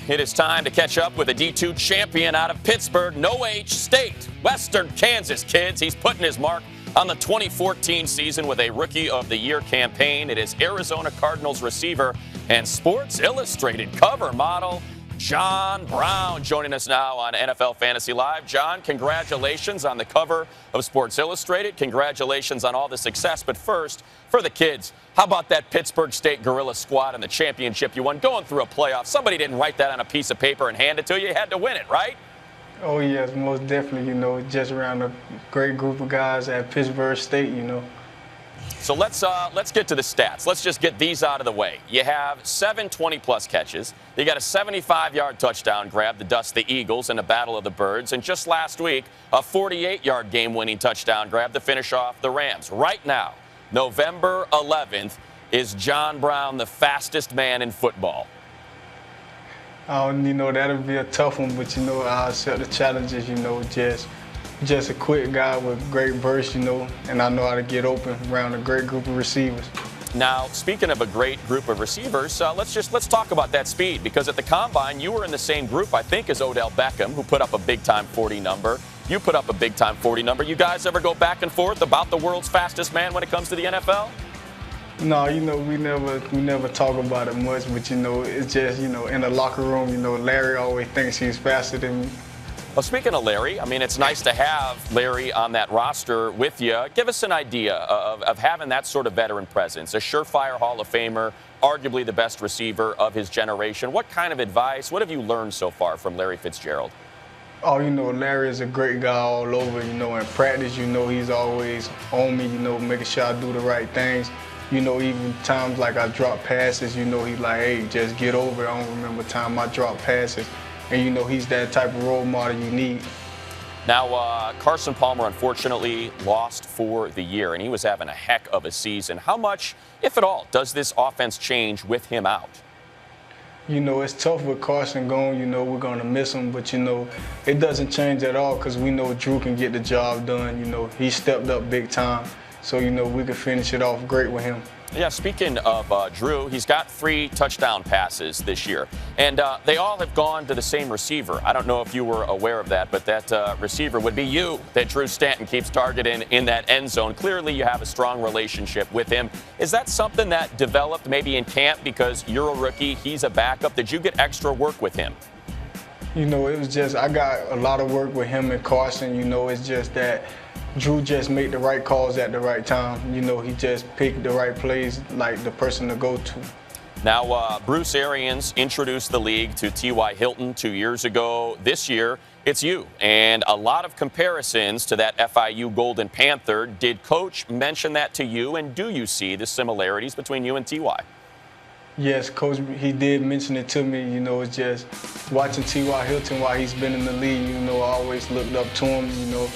It is time to catch up with a D2 champion out of Pittsburgh, No-H State, Western Kansas, kids. He's putting his mark on the 2014 season with a Rookie of the Year campaign. It is Arizona Cardinals receiver and Sports Illustrated cover model, John Brown, joining us now on NFL Fantasy Live. John, congratulations on the cover of Sports Illustrated. Congratulations on all the success. But first, for the kids, how about that Pittsburgh State Gorilla squad and the championship you won going through a playoff? Somebody didn't write that on a piece of paper and hand it to you. You had to win it, right? Oh, yes, most definitely. Just around a great group of guys at Pittsburgh State, So let's get to the stats. Let's just get these out of the way. You have 7 20-plus catches. You got a 75-yard touchdown grab to dust the Eagles in the Battle of the Birds. And just last week, a 48-yard game-winning touchdown grab to finish off the Rams. Right now, November 11th, is John Brown the fastest man in football? That'll be a tough one, but, I'll accept the challenges, just a quick guy with great burst, and I know how to get open around a great group of receivers. Now, speaking of a great group of receivers, let's talk about that speed, because at the Combine, you were in the same group, I think, as Odell Beckham, who put up a big-time 40 number. You put up a big-time 40 number. You guys ever go back and forth about the world's fastest man when it comes to the NFL? No, we never talk about it much, but, it's just, in the locker room, Larry always thinks he's faster than me. Well, speaking of Larry, I mean, it's nice to have Larry on that roster with you. Give us an idea of having that sort of veteran presence, a surefire Hall of Famer, arguably the best receiver of his generation. What kind of advice, what have you learned so far from Larry Fitzgerald? Oh, Larry is a great guy all over, in practice, he's always on me, making sure I do the right things. Even times like I drop passes, he's like, hey, just get over it. I don't remember time I dropped passes. And, he's that type of role model you need. Now, Carson Palmer, unfortunately, lost for the year, and he was having a heck of a season. How much, if at all, does this offense change with him out? It's tough with Carson going. We're going to miss him, but, it doesn't change at all because we know Drew can get the job done. He stepped up big time, so, we can finish it off great with him. Yeah, speaking of Drew, he's got 3 touchdown passes this year, and they all have gone to the same receiver. I don't know if you were aware of that, but that receiver would be you that Drew Stanton keeps targeting in that end zone. Clearly, you have a strong relationship with him. Is that something that developed maybe in camp because you're a rookie, he's a backup? Did you get extra work with him? It was just, I got a lot of work with him and Carson. It's just that Drew just made the right calls at the right time. He just picked the right plays, like the person to go to. Now, Bruce Arians introduced the league to T.Y. Hilton 2 years ago. This year, it's you. And a lot of comparisons to that FIU Golden Panther. Did Coach mention that to you, and do you see the similarities between you and T.Y.? Yes, Coach, he did mention it to me. It's just watching T.Y. Hilton while he's been in the league, I always looked up to him,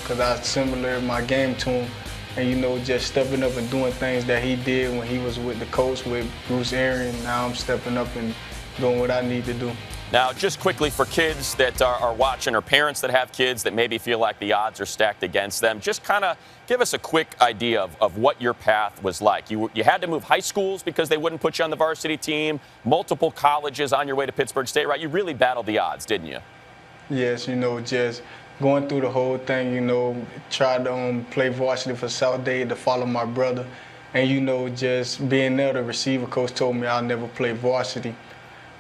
because I similar my game to him. And, just stepping up and doing things that he did when he was with the coach, with Bruce Arians. Now I'm stepping up and doing what I need to do. Now, just quickly for kids that are watching or parents that have kids that maybe feel like the odds are stacked against them, just kind of give us a quick idea of what your path was like. You had to move high schools because they wouldn't put you on the varsity team, multiple colleges on your way to Pittsburgh State, right? You really battled the odds, didn't you? Yes, just going through the whole thing, tried to play varsity for South Dade to follow my brother. And, just being there, the receiver coach told me I'll never play varsity.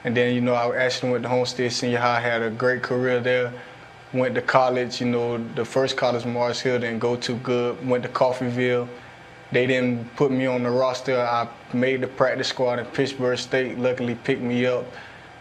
And then, I actually went to Homestead Senior High, had a great career there. Went to college, the first college Mars Hill didn't go too good. Went to Coffeyville. They didn't put me on the roster. I made the practice squad in Pittsburgh State, luckily picked me up.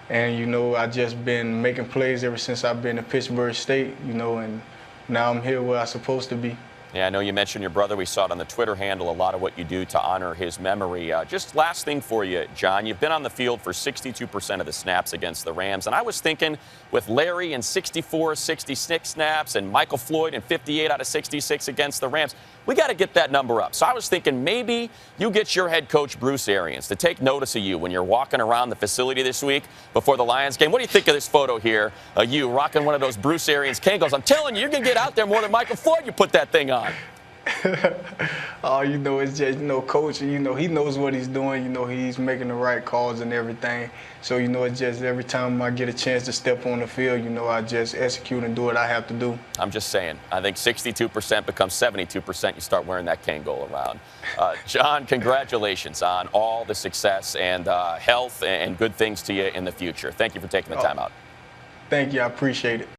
And, I just been making plays ever since I've been to Pittsburgh State, and now I'm here where I'm supposed to be. Yeah, I know you mentioned your brother. We saw it on the Twitter handle, a lot of what you do to honor his memory. Just last thing for you, John, you've been on the field for 62% of the snaps against the Rams. And I was thinking with Larry in 64, 66 snaps and Michael Floyd in 58 out of 66 against the Rams, we got to get that number up. So I was thinking maybe you get your head coach, Bruce Arians, to take notice of you when you're walking around the facility this week before the Lions game. What do you think of this photo here? You rocking one of those Bruce Arians Kangos. I'm telling you, you're going to get out there more than Michael Floyd. You put that thing on. You know, it's just, you know, coach, you know, he knows what he's doing. You know, he's making the right calls and everything. So, you know, it's just every time I get a chance to step on the field, you know, I just execute and do what I have to do. I'm just saying, I think 62% becomes 72%. You start wearing that Kangol around. John, congratulations on all the success and health and good things to you in the future. Thank you for taking the time out. Thank you. I appreciate it.